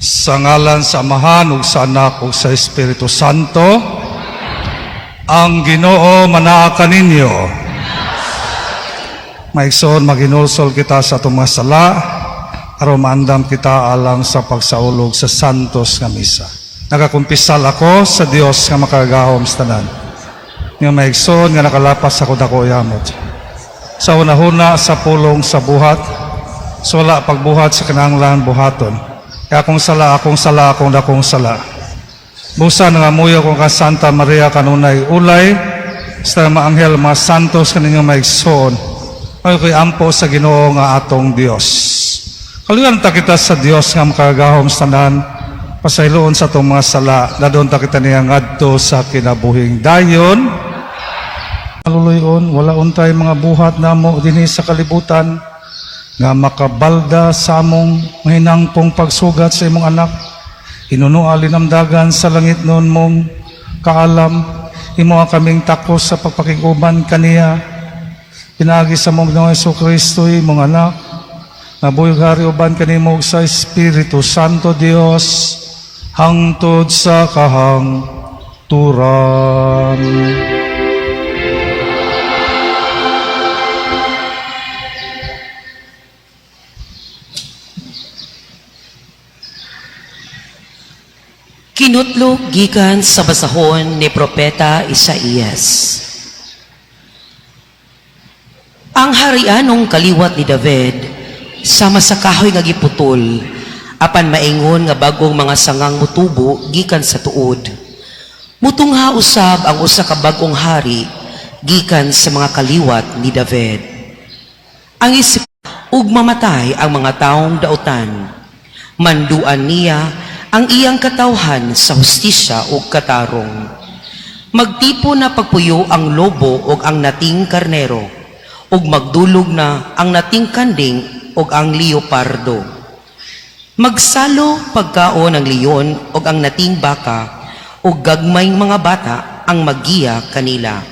Sa ngalan sa Amahan ug sa Anak ug sa Espiritu Santo, ang Ginoo manaa kaninyo. Maigsoon maginulsol kita sa atong mga sala aron maandam kita alang sa pagsaulog sa santos nga misa. Nagakumpisal ako sa Dios nga makagahom sa tanan. Nga maigsoon nga nakalapas ako dako yamot. Sa una-huna sa pulong sa buhat, so wala pagbuhat sa kinahanglan buhaton. Kaya akong dakong sala. Busa nga muyo kong ka Santa Maria kanunay ulay, sa mga anghel, mga santos kaninyong maigsoon, ay ko'y ampo sa Ginoo nga atong Dios. Kaluyan ta kita sa Dios nga makagahom sa tanan, pasayloon sa itong mga sala, dadon ta kita niya ngadto sa kinabuhing dayon. Aluluyon, wala untay mga buhat namo dinhi sa kalibutan, nga makabalda sa among mahinangpong pagsugat sa imong anak. Inuno alinamdagan sa langit noon mong kaalam, imo kaming takos sa pagpakiguban kaniya. Pinagi sa mong Ginoong Jesucristo imong anak, nabuyog hari uban kanimo sa Espiritu Santo Dios, hangtod sa kahangturan. Kinutlog gikan sa basahon ni Propeta Isaías. Ang harianong kaliwat ni David, sama sa kahoy nga giputol, apan maingon nga bagong mga sangang mutubo gikan sa tuod. Mutungha usab ang usa ka bagong hari gikan sa mga kaliwat ni David. Ang isip ug mamatay ang mga taong dautan. Manduan niya ang iyang katawhan sa hustisya ug katarong. Magtipo na pagpuyo ang lobo ug ang nating karnero, ug magdulog na ang nating kanding ug ang leopardo. Magsalo pagkaon ang leon ug ang nating baka, ug gagmayng mga bata ang maggiya kanila.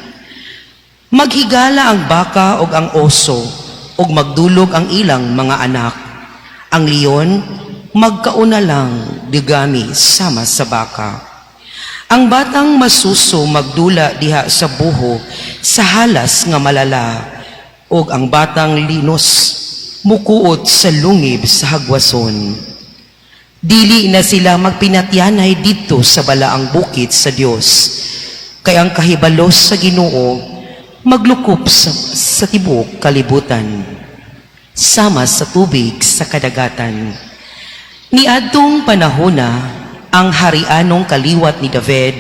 Maghigala ang baka ug ang oso, ug magdulog ang ilang mga anak. Ang leon magkauna lang digami sama sa baka. Ang batang masuso magdula diha sa buho sa halas nga malala, ug ang batang linos mukuot sa lungib sa hagwason. Dili na sila magpinatyanay dito sa balaang bukid sa Dios, kay ang kahibalos sa Ginoo maglukop sa tibuok kalibutan, sama sa tubig sa kadagatan. Niadtong panahona, ang harianong kaliwat ni David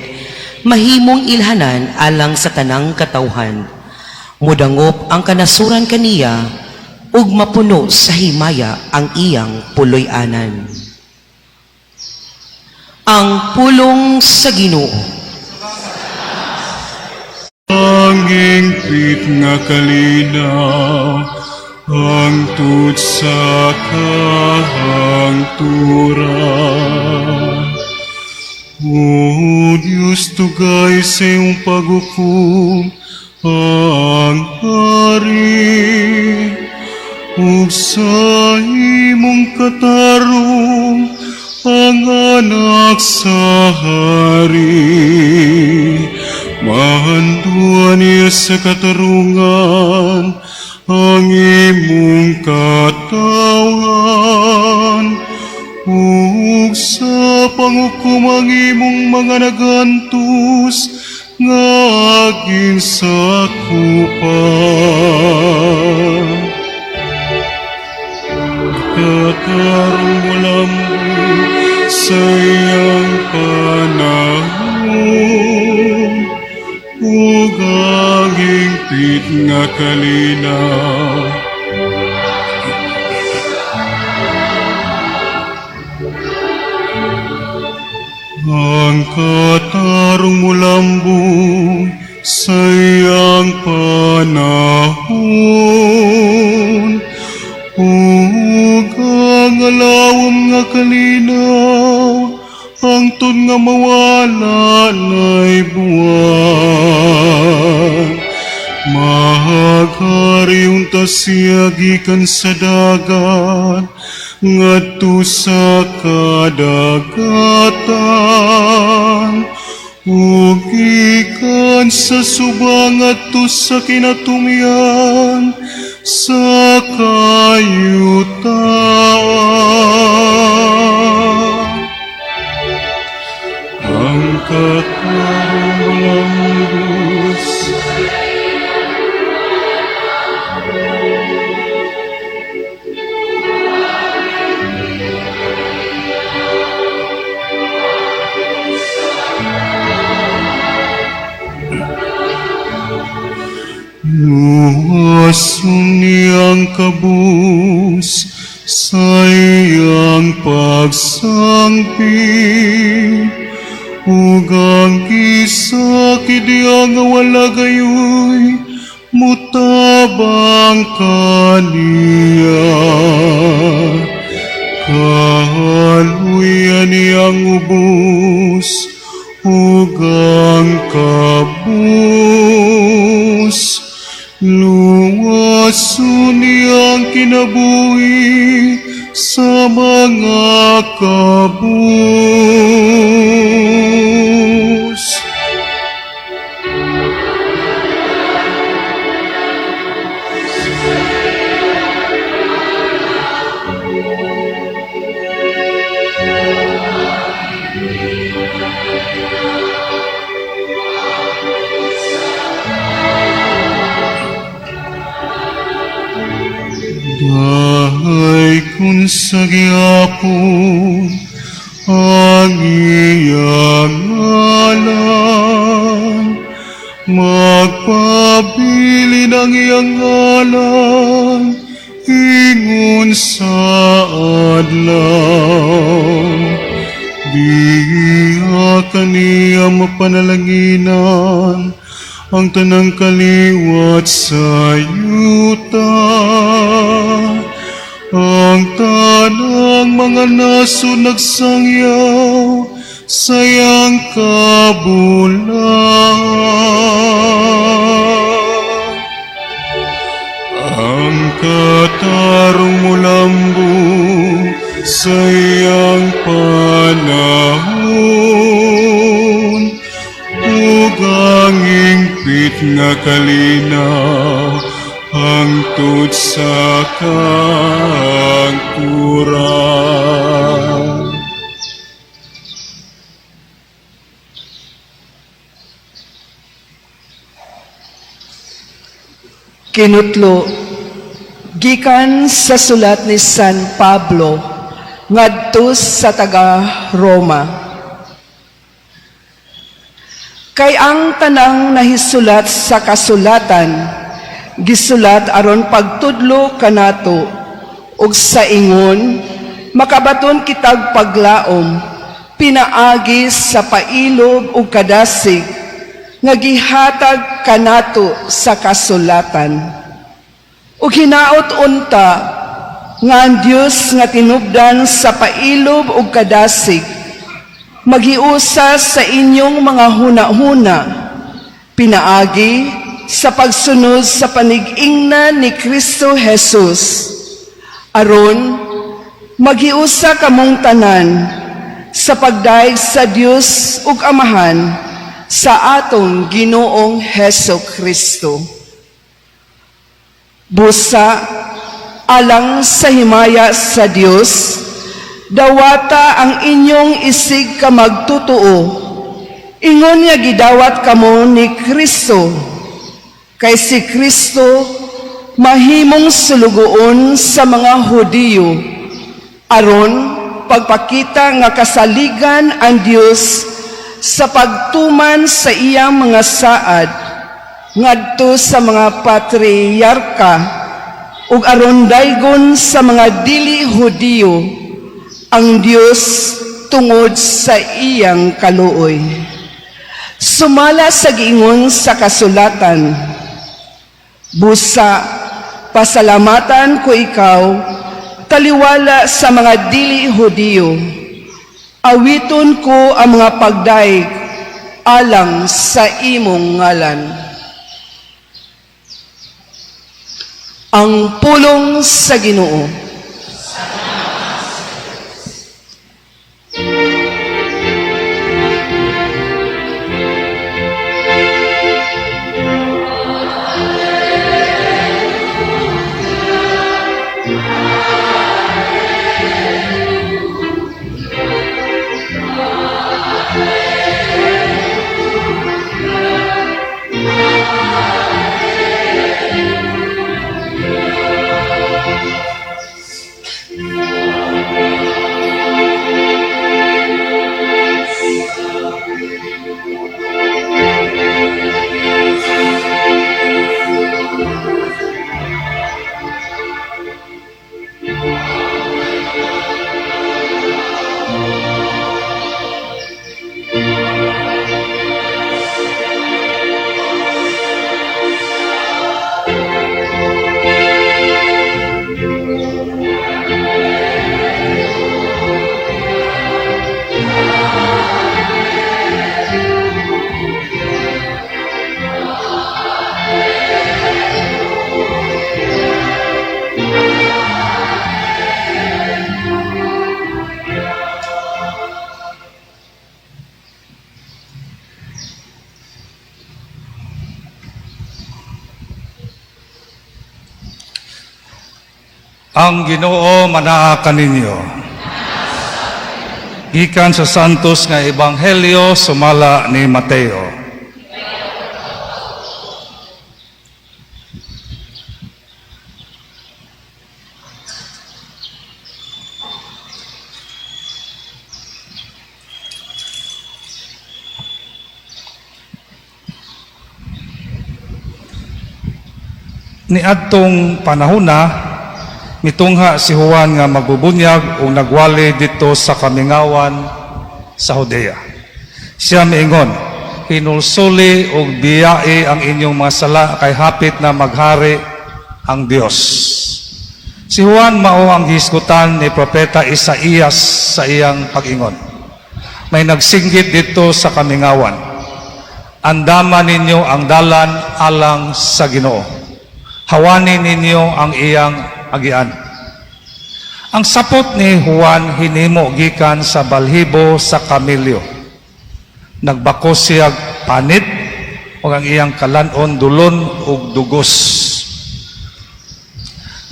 mahimong ilhanan alang sa tanang katawhan. Mudangop ang kanasuran kaniya ug mapuno sa himaya ang iyang puloy-anan. Ang pulong sa Ginoo. Ang ingpit nga kalinaw, hangtod sa kahangturan. O Diyos, tugay sa iyong paghukom ang hari, ug sa imong katarong ang anak sa hari. Mahanduan niya sa katarungan ang imong katawan, ug sa panghukom ang imong mga nagantos nga ginsakupan. Katarong mo lamang sa iyang panahon, ug ang hingpit nga kalinaw. Ang katarong mo lambong sa iyang panahon, ug ang alawom nga kalinaw, hangtod nga mawala na'y buwan. Maghari unta siya gikan sa dagat, ngadto sa kadagatan, ug gikan sa subang ngadto sa kinatumian sa kayutaan. Ang katarungang Diyos, luwason niyang kabus sa iyang pagsangpi, ug ang kisakid iyang wala gayoy, mutabang kaniya. Kahaluyan niyang ubos, ug ang kabus, luwason niyang kinabuhi sa mga kabus. Dahay kun sa gihapon ang iyang ngalan, magpabili ng iyang ngalan, ingon sa adlaw. Diha kaniya mapanalanginan, ang tanang kaliwat sa yuta. Ang tanang mga naso nagsangyaw sa iyang kabulan. Ang katarong mulambo sa iyang panahon, ug ang ingpit nga kalinaw hangtod sa kangkuran. Kinutlo, gikan sa sulat ni San Pablo ngadto sa taga Roma. Kay ang tanang nahisulat sa kasulatan, gisulat aron pagtudlo kanato, ug sa ingon, makabaton kitag paglaom, pinaagi sa pailog ug kadasig, nga gihatag kanato sa kasulatan. Ug hinaot unta, nga ang Dios nga tinubdan sa pailog ug kadasig, maghiusa sa inyong mga huna-huna, pinaagi sa pagsunod sa panig-ingnan ni Kristo Jesus, aron maghiusa kamong tanan sa pagdaig sa Dios ug Amahan sa atong Ginoong Heso Kristo. Busa alang sa himaya sa Dios, dawata ang inyong isig ka magtutuo, ingon nga gidawat kamo ni Kristo, kay si Kristo mahimong sulugoon sa mga Hudiyo, aron pagpakita nga kasaligan ang Dios sa pagtuman sa iyang mga saad ngadto sa mga patriarka, ug aron daygon sa mga dili Hudiyo ang Dios tungod sa iyang kaluoy. Sumala sa giingon sa kasulatan, busa pasalamatan ko ikaw, taliwala sa mga dili Hudiyo, awiton ko ang mga pagdaig alang sa imong ngalan. Ang pulong sa Ginoo. Ang Ginoo manaa kaninyo. Gikan sa santos nga ebanghelyo sumala ni Mateo. Niadtong panahona, mitungha si Juan nga magbubunyag o nagwali dito sa kamingawan sa Judea. Siya miingon, hinulsuli o biyai ang inyong mga sala kay hapit na maghari ang Dios. Si Juan mao ang gihisgutan ni Propeta Isaías sa iyang pag-ingon. May nagsinggit dito sa kamingawan, andaman ninyo ang dalan alang sa Ginoo. Hawanin ninyo ang iyang agian. Ang sapot ni Juan hinimo gikan sa balhibo sa kamilyo. Nagbako siya panit o ang iyang kalanon dulon ug dugos.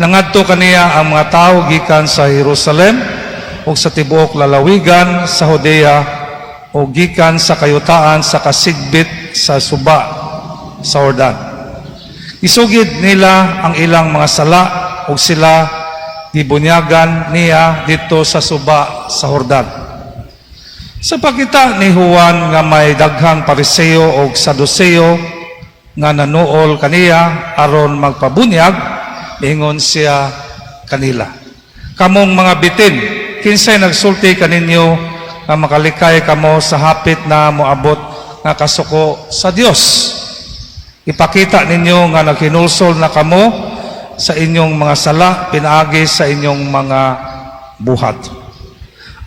Nangadto kaniya ang mga tao gikan sa Jerusalem ug sa tibuok lalawigan sa Judea o gikan sa kayutaan sa kasigbit sa suba sa Jordan. Isugid nila ang ilang mga sala ug sila gibunyagan niya dito sa suba sa Jordan. Sa pagkita ni Juan nga may daghang Pariseo ug Saduseo nga nanuol kaniya aron magpabunyag, ingon siya kanila, kamong mga bitin, kinsay nagsulti kaninyo nga makalikay kamo sa hapit na moabot nga kasuko sa Dios? Ipakita ninyo nga naghinulsol na kamo sa inyong mga sala, pinaagi sa inyong mga buhat.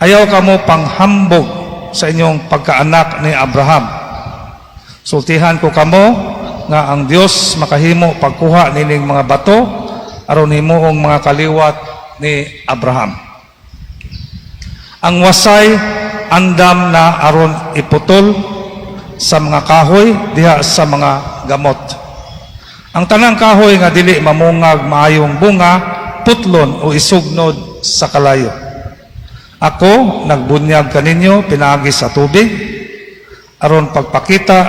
Ayaw kamo panghambog sa inyong pagkaanak ni Abraham. Sultihan ko kamo nga ang Dios makahimo pagkuha nining mga bato aron himuong mga kaliwat ni Abraham. Ang wasay andam na aron iputol sa mga kahoy diha sa mga gamot. Ang tanang kahoy nga dili mamungag maayong bunga, putlon o isugnod sa kalayo. Ako nagbunyag kaninyo pinaagi sa tubig aron pagpakita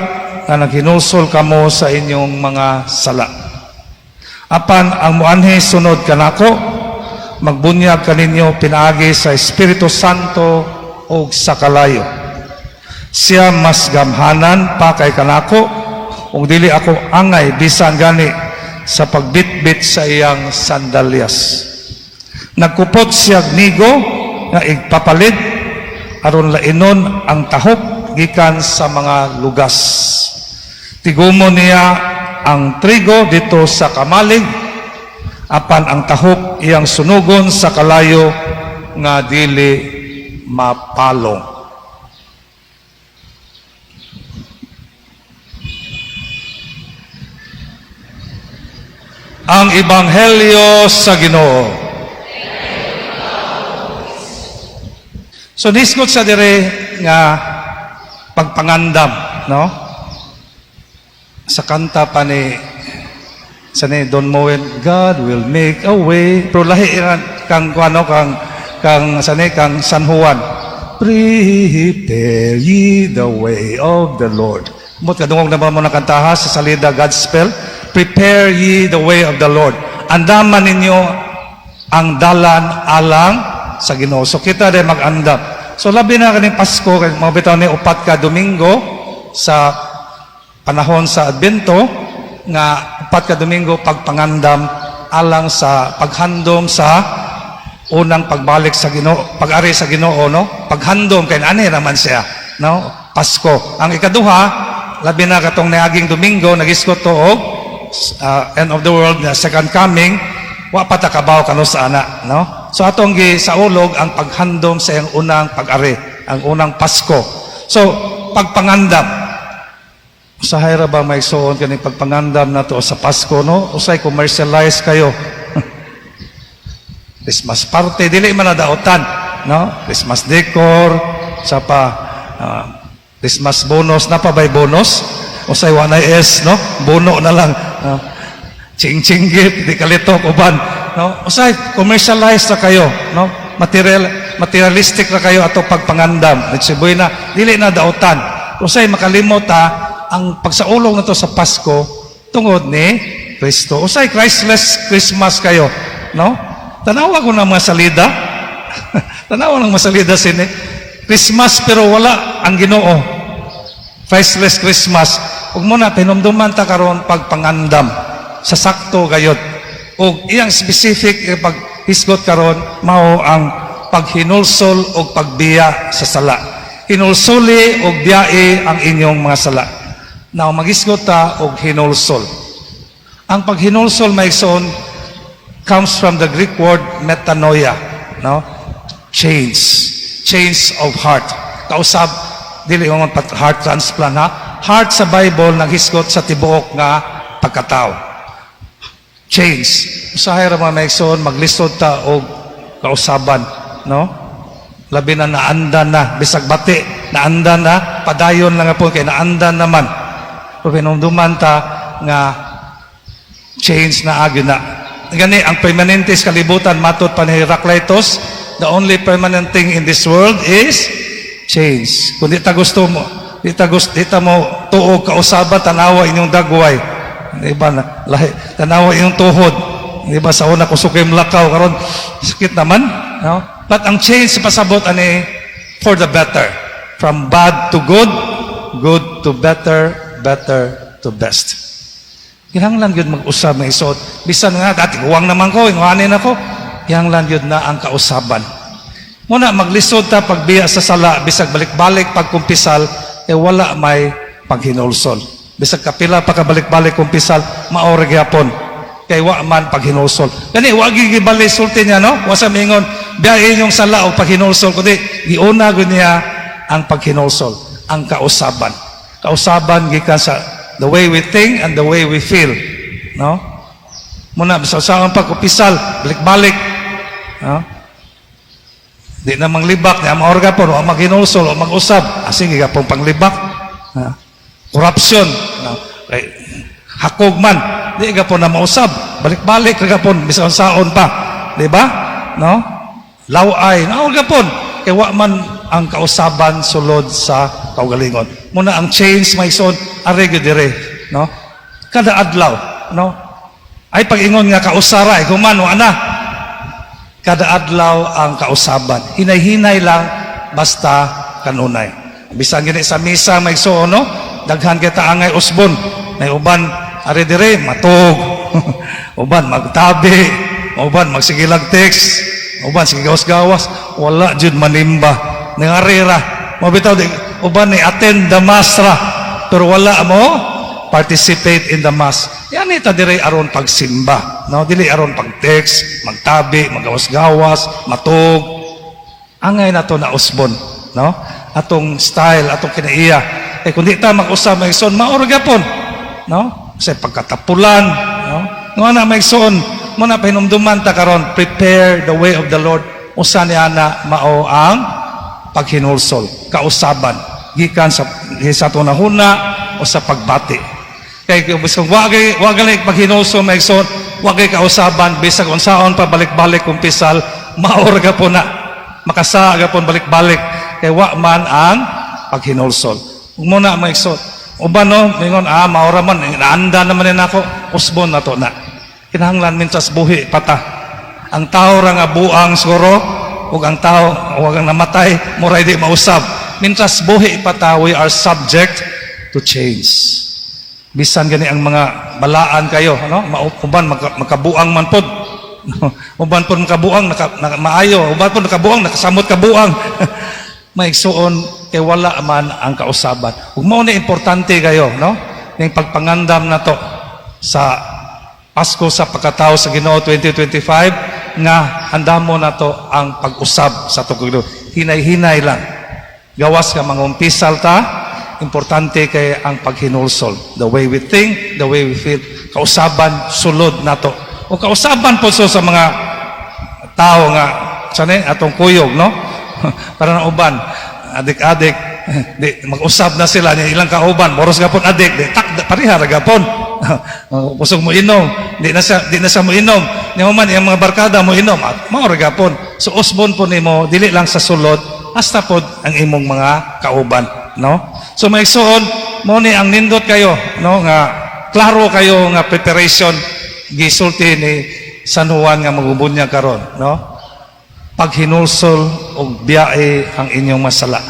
nga naghinulsol kamo sa inyong mga sala. Apan ang muanhi sunod kanako, magbunyag kaninyo pinaagi sa Espiritu Santo o sa kalayo. Siya mas gamhanan pa kay kanako kung dili ako angay bisan gani sa pagbitbit sa iyang sandalyas. Nagkupot siya nigo nga igpapalit aron lainon ang tahok gikan sa mga lugas. Tigumo niya ang trigo dito sa kamalig, apan ang tahok iyang sunugon sa kalayo nga dili mapalong. Ang Ebanghelyo sa Ginoo. So nisgot sa dire nga pagpangandam, no? Sa kanta pa ni Don Moen, God will make a way. Pero lahi kang kuano kang San Juan. Prepare ye the way of the Lord. Mut kadungog na ba mo nakantaha sa salida Godspell? Prepare ye the way of the Lord. Andaman ninyo ang dalan alang sa Ginoo. So kita din mag-andam. So labi na kaning Pasko, mga bitaw ni upat ka Domingo sa panahon sa Adbento, nga upat ka Domingo pagpangandam alang sa paghandom sa unang pagbalik sa Ginoo, pag-ari sa Ginoo, no? Paghandom kay ani naman siya, no? Pasko. Ang ikaduha, labi na katong niaging Domingo, nagiskot to og end of the world na second coming, wa pa ta kabaw kano sa ana, no? So atong gi sa ulog ang paghandom sa iyang unang pag-ari, ang unang Pasko. So pagpangandam, usahay ra ba may suon kani pagpangandam nato sa Pasko, no? Usay commercialize kayo. Christmas party dili man nadaotan, no? Christmas decor sa pa Christmas bonus na pa bay bonus. Usay wa na no? Bono na lang. Ching-ching gift, di kalitok uban. no? Usay commercialized na kayo, no? Materialistic na kayo ato pagpangandam. Nagsiboy na dili na dautan. Usay makalimot ang pagsaulog nato sa Pasko tungod ni Kristo. Usay Christless Christmas kayo, no? Tanawa ko ng mga salida. Tanawa ng mga salida sini. Christmas pero wala ang Ginoo. Christless Christmas. Ug mo na pinumduman ta karon pagpangandam sa sakto gayud. Ug iyang specific paghisgot karon mao ang paghinulsol og pagbiya sa sala. Hinulsoli og biyae ang inyong mga sala. Now maghisgot ta og hinulsol. Ang paghinulsol maigsoon comes from the Greek word metanoia, no? Change of heart. Kausab dili mo heart transplant ha. Heart sa Bible naghisgot sa tibuok nga pagkatao. Change. Usahay ra mga maigsoon maglisod ta og kausaban, no? Labi na naandan na bisag bati, naandan na padayon lang po kay naandan naman. Pero pinumduman ta nga change na agyo na. Gani ang permanente sa kalibutan matud pa ni Heraclitus, the only permanent thing in this world is change. Kung di ta gusto mo, di ta mo tuog kausaban tanawa inyong dagway. Di ba na lahi tanawa inyong tuhod. Di ba sa una kusukim lakaw karon sakit naman, no? But ang change pasabot ani for the better. From bad to good, good to better, better to best. Kinahanglan gyud mag-usab ng isot. Bisan nga dati huwang naman ko, inganin ako. Kinahanglan gyud na ang kausaban. Muna maglisod ta pagbiya sa sala bisag balik-balik pagkumpisal wala may paghinulsol. Bisag kapila pa ka balik-balik kumpisal maore gyapon. Kay wa man paghinulsol. Gani wa gigibali sulti niya no? Wa sa mingon biyahe yung sala o paghinulsol kundi giuna gud niya ang paghinulsol, ang kausaban. Kausaban gikan sa the way we think and the way we feel, no? Muna sa pagkumpisal balik-balik, no? Di na manglibak, di na maorga po, o maghinulsol, o mag-usab. Sige ka pong panglibak. Corruption. Hakog man. Di ka po na mausab. Balik-balik ka po, bisaon-saon pa. Di ba? No? Laway. Naorga po. Kaya wa man ang kausaban sulod sa kaugalingon. Muna ang change may son, arego dire. No? Kada adlaw. No? Ay pag-ingon nga kausaray, kumano, ana. Kada adlaw ang kausaban. Hinay-hinay lang basta kanunay. Bisan gini sa misa may so no, daghan kita angay usbon. May uban ari dire matug. Uban magtabi, uban magsigilag text, uban sige gawas-gawas, wala jud manimba. Nangarira, mabitaw di uban ni attend the mass ra, pero wala mo participate in the mass. Yan ita dire aron pagsimba, no? Dili aron pag-text, magtabi, magawas-gawas, matug. Angay na to na usbon, no? Atong style, atong kinaiya. Eh kung di ta mag-usab may son, maorga pon, no? Sa pagkatapulan, no? Nga na may son, mo na pinumduman ta karon, prepare the way of the Lord. Usa niya na mao ang paghinulsol, kausaban, gikan sa tunahuna o sa pagbati. Kay bisag wagay paghinulso may son, wagay kausaban bisag unsaon pa balik-balik kumpisal, maorga po na makasaga po balik-balik kay wa man ang paghinulsol. Ug mo na may son uban no mingon maora man naanda naman nako usbon na to na. Kinahanglan mintas buhi pata. Ang tao ra nga buang siguro ug ang tao wag ang namatay moray di mausab. Mintas buhi pata, we are subject to change. Bisan gani ang mga balaan kayo, no? Uban makabuang man pod. Uban pod makabuang maayo, uban pod nakabuang nakasamot kabuang. Maigsuon kay wala man ang kausaban. Ug mao ni importante kayo, no? Ning pagpangandam nato sa Pasko sa pagkatao sa Ginoo 2025 nga andamo nato ang pag-usab sa tugod. Hinay-hinay lang. Gawas ka mangumpisal ta. Importante kay ang paghinulsol. The way we think, the way we feel. Kausaban, sulod nato. O kausaban po so sa mga tao nga, sanay, atong kuyog, no? Para na uban, adik-adik, di, mag-usab na sila, ilang kauban, moros gapon adik, di, tak, parihara gapon. Pusog mo inom, di na sa mo inom. Nimo man yung mga barkada mo inom, at mao ra gapon. So usbon po nimo dili lang sa sulod, hasta pod ang imong mga kauban, no? So maigsoon mo ni ang nindot kayo, no, nga klaro kayo nga preparation gisulti ni San Juan nga magubunya karon, no? Paghinulsol og biyae ang inyong masala.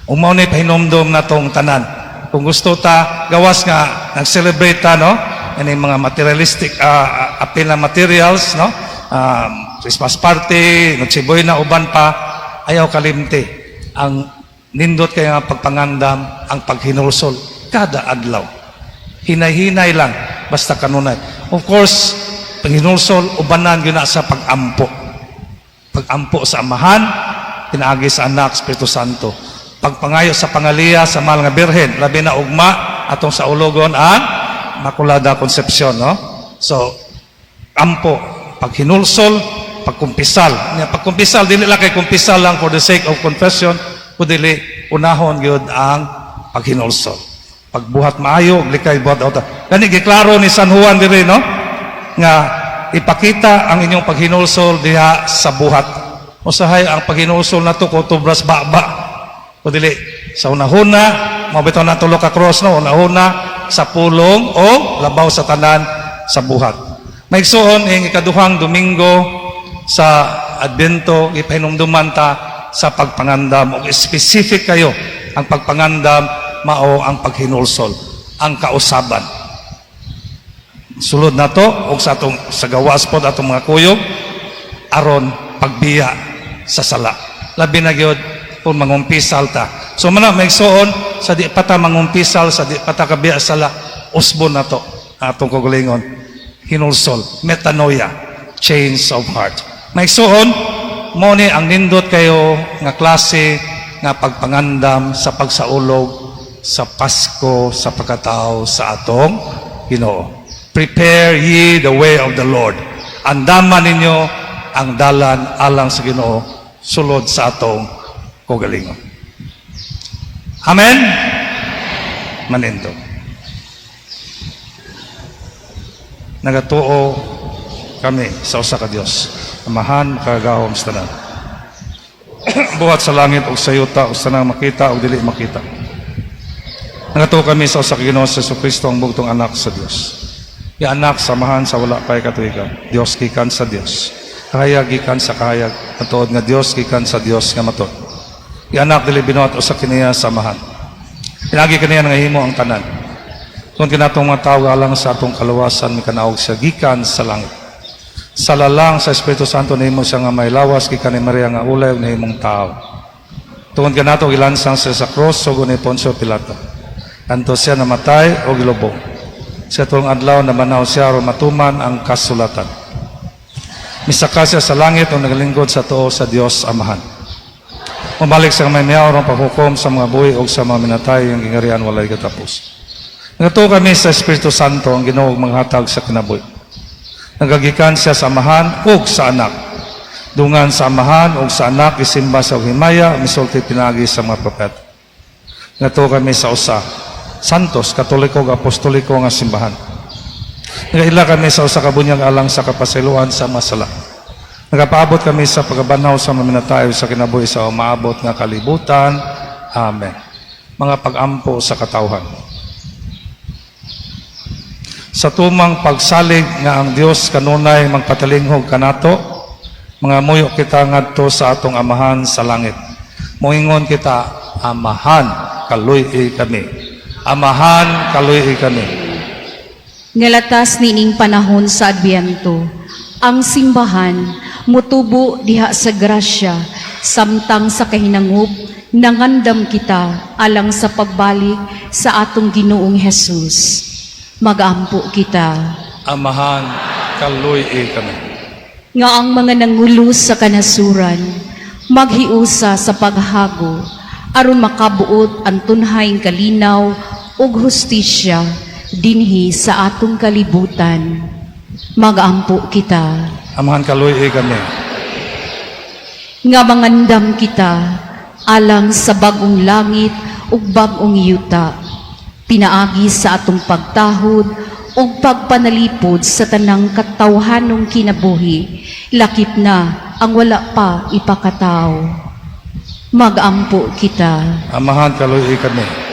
Umaw ni pahinomdom na tong tanan. Kung gusto ta gawas nga nag-celebrate ta, no? Ani mga materialistic apil na materials, no? Christmas party, Noche Buena, uban pa, ayaw kalimti. Ang nindot kay nga pagpangandam, ang paghinulsol kada adlaw. Hinay-hinay lang basta kanunay. Of course, paghinulsol ubanan gyud na sa pagampo. Pagampo sa Amahan, pinaagi sa Anak, Espiritu Santo. Pagpangayo sa pangaliya sa mahal nga birhen, labi na ugma atong sa ulogon ang Makulada Concepcion, no? So, ampo, paghinulsol, pagkumpisal. Pagkumpisal, dili lang kay kumpisal lang for the sake of confession, kundi unahon gyud ang paghinulsol. Pagbuhat maayo, likay buhat auta. Kani giklaro ni San Juan diri, no? Nga ipakita ang inyong paghinulsol diha sa buhat. Usahay ang paghinulsol nato ko tubras baba. Kundi sa unahuna, mabitaw na tulo ka cross, no? Unahuna sa pulong o labaw sa tanan sa buhat. Maigsoon ang ikaduhang Domingo sa Advento, ipahinumduman ta sa pagpangandam. O specific kayo, ang pagpangandam mao ang paghinulsol, ang kausaban. Sulod na to, o sa gawas po atong mga kuyog, aron pagbiya sa sala. Labi na gyud kung mangumpisal ta. So mana maigsoon sa di pata mangumpisal, sa di pata kabiya sala, usbon na to atong kagalingon. Hinulsol, metanoia, change of heart. Maigsoon mo ni ang nindot kayo nga klase nga pagpangandam sa pagsaulog sa Pasko sa pagkatao sa atong Ginoo. Prepare ye the way of the Lord. Andaman ninyo ang dalan alang sa Ginoo sulod sa atong kagalingon. Amen? Manindo. Nagatuo kami sa usa ka Dios. Amahan, makagahom sa tanan. Buhat sa langit o sa yuta o sa nang makita o dili makita. Nagatuo kami sa usa ka Ginoo sa Jesucristo ang bugtong anak sa Dios. Ya anak samahan sa wala pay katuigan. Dios gikan sa Dios. Kahayag gikan sa kahayag. Matuod nga Dios gikan sa Dios nga matuod. Ya anak dili binuhat usa kiniya samahan. Pinagi kaniya nga himo ang tanan. Kung kinatong mga tao alang sa atong kaluwasan, may kanaog siya gikan sa langit. Sa lalang sa Espiritu Santo na himo siya nga may lawas, gikan ni Maria nga ulay na himong tao. Tungod kanato ilansang siya sa cross, sugo ni Poncio Pilato. Anto siya namatay o gilubong. Sa itong adlaw na manaw siya o matuman ang kasulatan. Misaka siya sa langit o naglingkod sa tuo sa Dios Amahan. Umalik sa may miyaw ng paghukom sa mga buhi o sa mga minatay yung ingarian walay katapos. Nagatuo kami sa Espiritu Santo ang Ginoo manghatag sa kinabuhi. Nagagikan siya sa Amahan ug sa Anak. Dungan sa Amahan ug sa Anak isimba sa himaya misulti pinagi sa mga propeta. Nagatuo kami sa usa Santos, Katoliko ug Apostoliko nga simbahan. Nagaila kami sa usa ka bunyag alang sa kapasayloan sa masala. Nagapaabot kami sa pagabanaw sa maminatayo sa kinabuhi sa umaabot nga kalibutan. Amen. Mga pag-ampo sa katawhan. Sa tumang pagsalig nga ang Dios kanunay magpatalinghog kanato, mga muyo kita ngadto sa atong Amahan sa langit. Moingon kita, Amahan, kaluy kami. Amahan, kaluy kami. Ngalatas nining panahon sa Adbyento, ang simbahan mutubo diha sa grasya, samtang sa kahinangup, nangandam kita alang sa pagbalik sa atong Ginoong Hesus. Mag-ampo kita. Amahan, kaluy kami. Nga ang mga nangulo sa kanasuran, maghiusa sa paghago, aron makabuot ang tunhayng kalinaw ug hustisya dinhi sa atong kalibutan. Mag-ampo kita. Amahan, kaluy kami. Nga mangandam kita alang sa bagong langit ug bagong yuta, pinaagi sa atong pagtahod ug pagpanalipod sa tanang katawhanong kinabuhi, lakip na ang wala pa ipakataw. Magampo kita. Amahan kaluoy kami.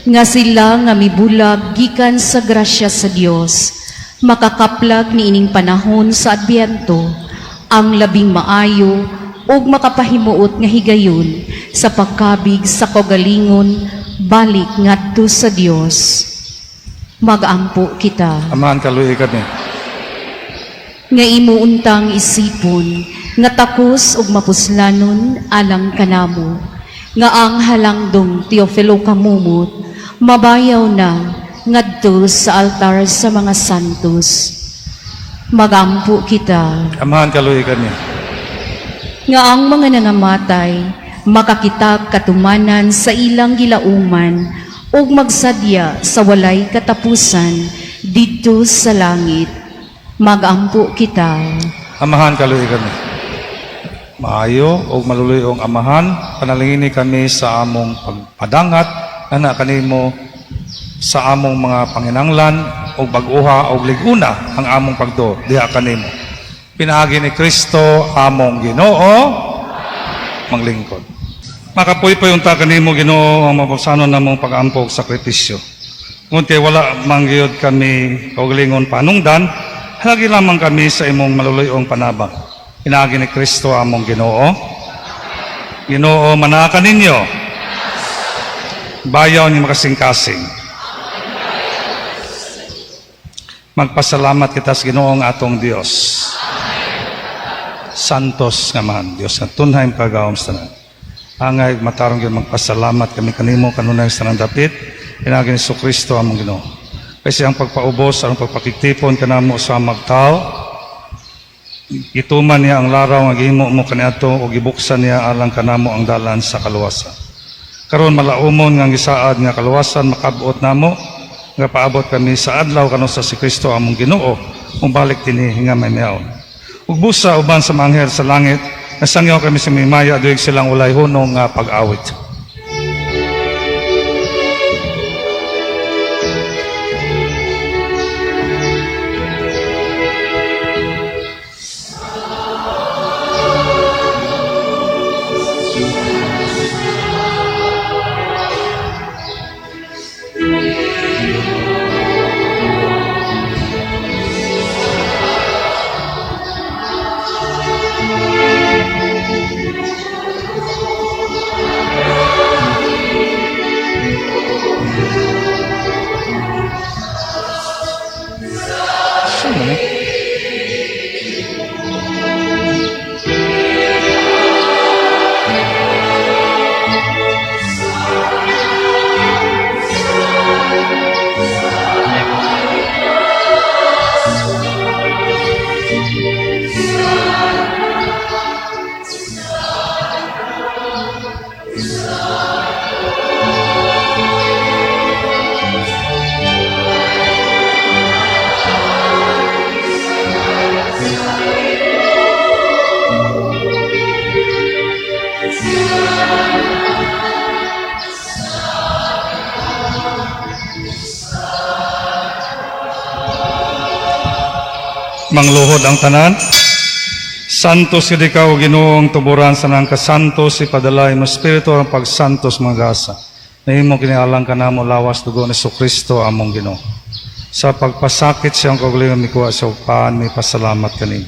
Nga sila nga mibulag gikan sa grasya sa Dios, makakaplag ni ining panahon sa Adbyento, ang labing maayo ug makapahimuot nga higayon sa pagkabig sa kagalingon balik ngadto sa Dios. Magampo kita. Amahan kaluoy kami. Nga imuuntang isipon nga takos ug mapuslanon alang kanamo, nga ang halangdong Teofilo kamumot mabayaw na ngadto sa altar sa mga santos. Magampo kita. Amahan kaluoy kami. Nga ang mga nangamatay makakita katumanan sa ilang gilauman ug magsadya sa walay katapusan didto sa langit. Magampo kita. Amahan kaluoy kami. Maayo o maluluyong amahan, panalangini kami sa among pagpadangat, na kanimo sa among mga panginanglan o baguha o liguna ang among pagdo, diha kanimo. Pinaagi ni Kristo among Ginoo, manglingkod. Makapuy-puy unta kanimo Ginoo ang mapagsanon namong pag-ampog sakripisyo. Ngunit wala manggiyod kami kaugalingon panungdan, halagi lamang kami sa imong maluluyong panabang. Pinaagi ni Kristo among Ginoo. Ginoo, manaka ninyo. Bayaw ni makasing-kasing. Magpasalamat kita sa Ginoong atong Dios. Santos nga man, Dios nga tunhay kagawom sa tanan. Angay matarong gyud magpasalamat kami kanimo kanunay sa tanang dapit. Pinaagi ni Kristo among Ginoo. Kasi ang pagpaubos, ang pagpakitipon kanamo sa magtao, ituman niya ang laraw nga gihimo mo kaniadto o gibuksan niya alang kanamo ang dalan sa kaluwasan. Karon malaumon nga gisaad nga kaluwasan makabot namo nga paabot kami sa adlaw kano sa si Kristo among Ginoo umbalik dinhi nga may miyaon. Ug busa uban sa mga anghel sa langit nasangyaw kami sa mimaya duig silang ulay hunong nga pag-awit. Mangluhod ang tanan. Santos kadi ka o Ginoong tuburan sa nang kasantos ipadalay mo espiritu ang pagsantos mga gasa. Nahimo kinialang kanamo lawas dugo ni Kristo among Ginoo. Sa pagpasakit siyang kaugalingon mikuha sa upahan may pasalamat kanin.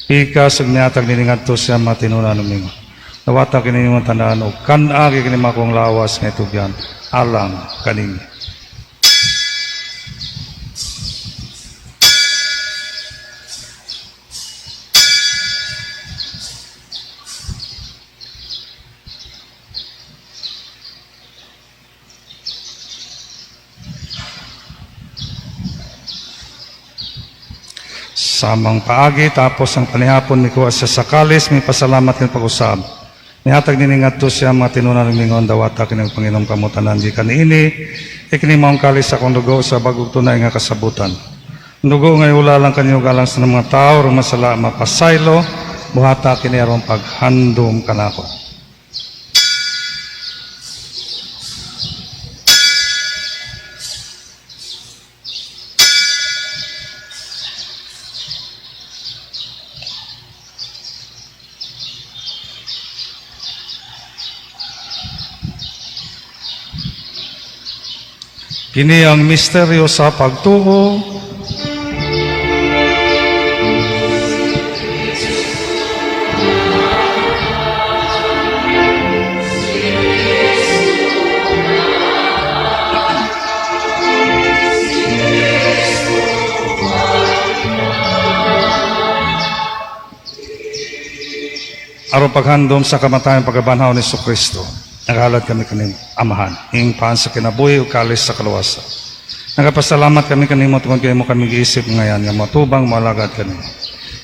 Ika sugnatag niningadto siya matinunan numingo. Nawata kini mo tanan og kan-agi kini makong lawas nga itubyan alang kanin. Samang paagi tapos ang panihapon ni kuha sa sakalis may pasalamat ng pag-usab. Nihatag niningadto siya mga tinunan ng mingon dawata kini ang Panginoong kamutanan di kaniini ikini maong kalis sa kong dugo sa bagong tunay nga kasabutan. Dugo nga ula lang kanyo galang sa mga tao ro masala mapasaylo buhata kini aron paghandom kanako. Kini ang misteryo sa pagtuo. Aron paghandom sa kamatayan pagkabanhaw ni Kristo, naghalad kami kaning amahan, hingpaan sa kinabuhi o kalis sa kaluwasa. Nagapasalamat kami kanimo tungod kay mo kami giisip ngayon nga matubang malagad kanimo.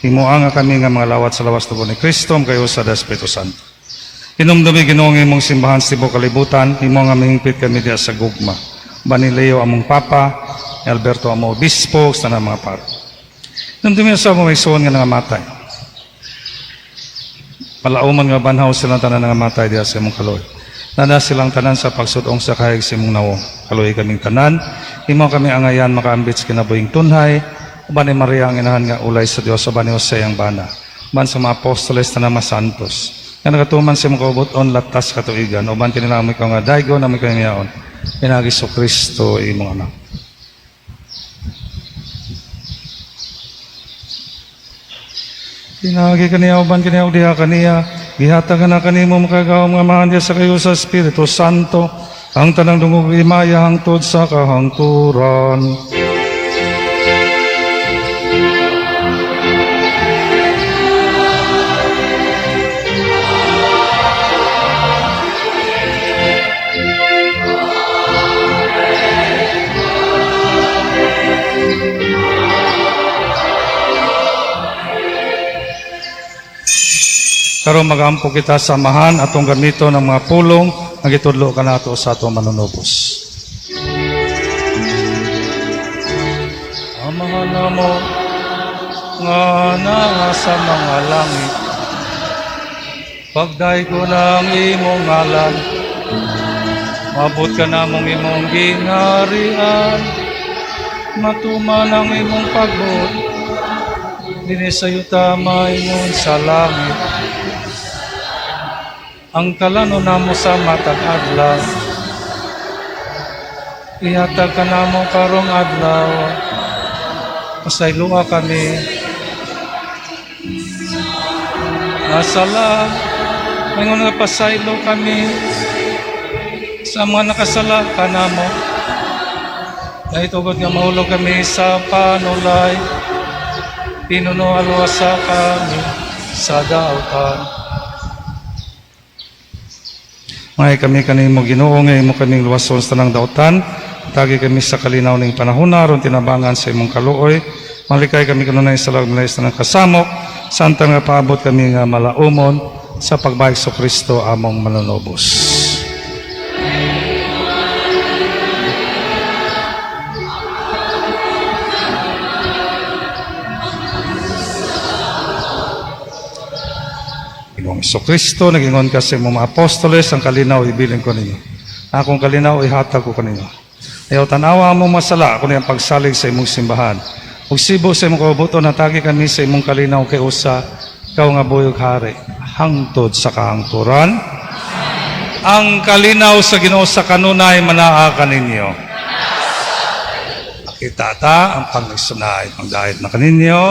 Himuanga kami nga mga lawat sa lawas tubo ni Kristo kayo sa Espiritu Santo. Hinumdumi Ginoo nga imong simbahan sa tibuok kalibutan, himo nga mihingpit kami diha sa gugma. Banileo among Papa, Alberto among Obispo, sa mga paro. Hinumdumi sa among igsoon nga nangamatay. Palauman nga banhaw silang tanan nga matay diha sa imong kaloy. Nana silang tanan sa pagsudong sa kahig sa imong nawong. Kaloy kaming tanan, imo kami angayan makaambit sa kinabuhing tunhay, uban ni Maria ang inahan nga ulay sa Dios, uban ni Jose ang bana, uban sa mga apostoles na mga santos. Nga nagatuman sa imong kaubuton latas katuigan, uban kinilang ikaw nga daygo na may kanyaon. Pinagi so Kristo imong anak. Pinagi kaniya, uban kaniya, diha kaniya, gihatag na kanimo makagawam nga mahan diya sa kayo sa Espiritu Santo, ang tanang dungog imaya hangtod sa kahangturan. Karon magampo kita sa amahan atong gamito ng mga pulong nga gitudlo kanato sa atong manunubos. Amahan namo nga nasa mga langit, pagdaygo ng imong ngalan, mabot ka namong imong gingharian, matuman ang imong pagbuot, dinisayo tamayon sa langit. Ang kalano namo sa matag adlaw, ihatag ka namo karong adlaw, pasayloa kami, nasala, ngayon nga pasaylo kami, sa mga nakasala ka namo, dahil tugod nga mahulog kami sa panulay, pinuno alwasa kami sa dautan. May kami kanimo Ginoo nga imo kaming luwason sa tanang dautan, tagi kami sa kalinaw ning panahon aron tinabangan sa imong kaluoy. Malikay kami kanunay sa lagmay sa tanang kasamok, santang nga paabot kami nga malaumon sa pagbalik sa Kristo among manunubos. So Kristo, nagingon ka sa mga apostoles, ang kalinaw ibilin ko ninyo. Akong kalinaw ihatag ko kanino. Ayaw tanawa mo masala kung yung pagsalig sa imong simbahan. Ug sibo sa imong kaubuto, natagi kami sa imong kalinaw kay usa, ikaw nga buyog hari, hangtod sa kahangturan. Ang kalinaw sa Ginoo sa kanunay manaa kaninyo. Nakita ta ang pangsunay, ang dahil na kaninyo.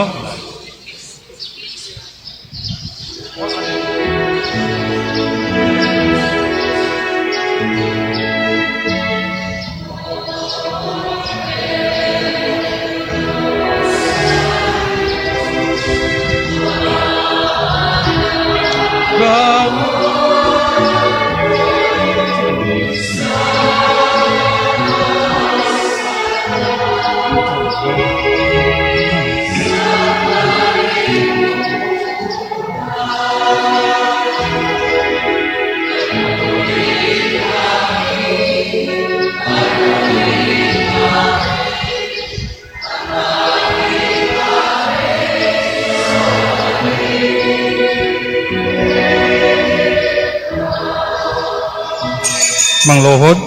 Mangluhod,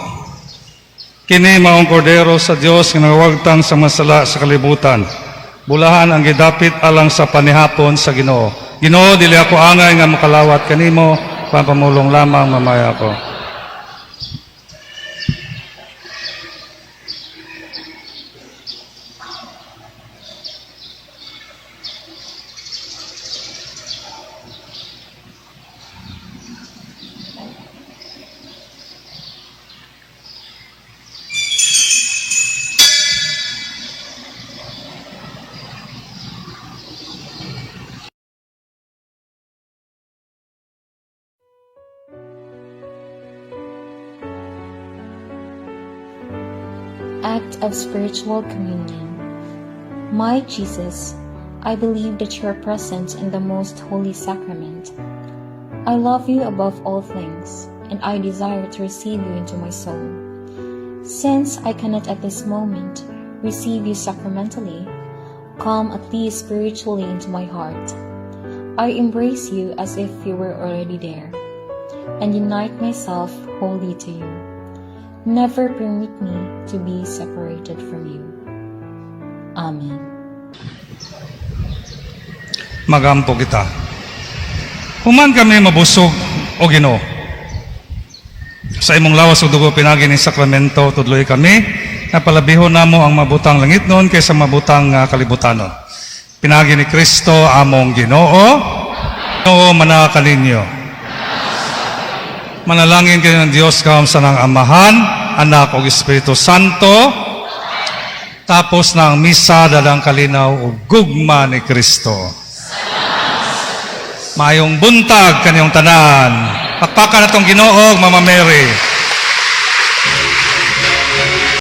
kini maong kordero sa Dios nga nagawagtang sa masala sa kalibutan. Bulahan ang gidapit alang sa panihapon sa Ginoo. Ginoo, dili ako angay nga makalawat kanimo, pampamulong lamang mamaya ko. Act of Spiritual Communion. My Jesus, I believe that you are present in the most holy sacrament. I love you above all things, and I desire to receive you into my soul. Since I cannot at this moment receive you sacramentally, come at least spiritually into my heart. I embrace you as if you were already there, and unite myself wholly to you. Never permit me to be separated from you. Amen. Magampo kita. Human kami mabusog o Ginoo. Sa imong lawas ug dugo pinagi ni sakramento tudloy kami napalabihon namo ang mabutang langit noon kaysa mabutang kalibutanon. Pinagi ni Kristo among Ginoo. Ginoo manakaninyo. Manalangin kayo ng Diyos kaamsa ng Amahan, Anak ug Espiritu Santo. Tapos na ang misa dadang kalinaw ug gugma ni Kristo. Mayong buntag kanyang tanan. Pakpakan atong Ginoo, Mama Mary.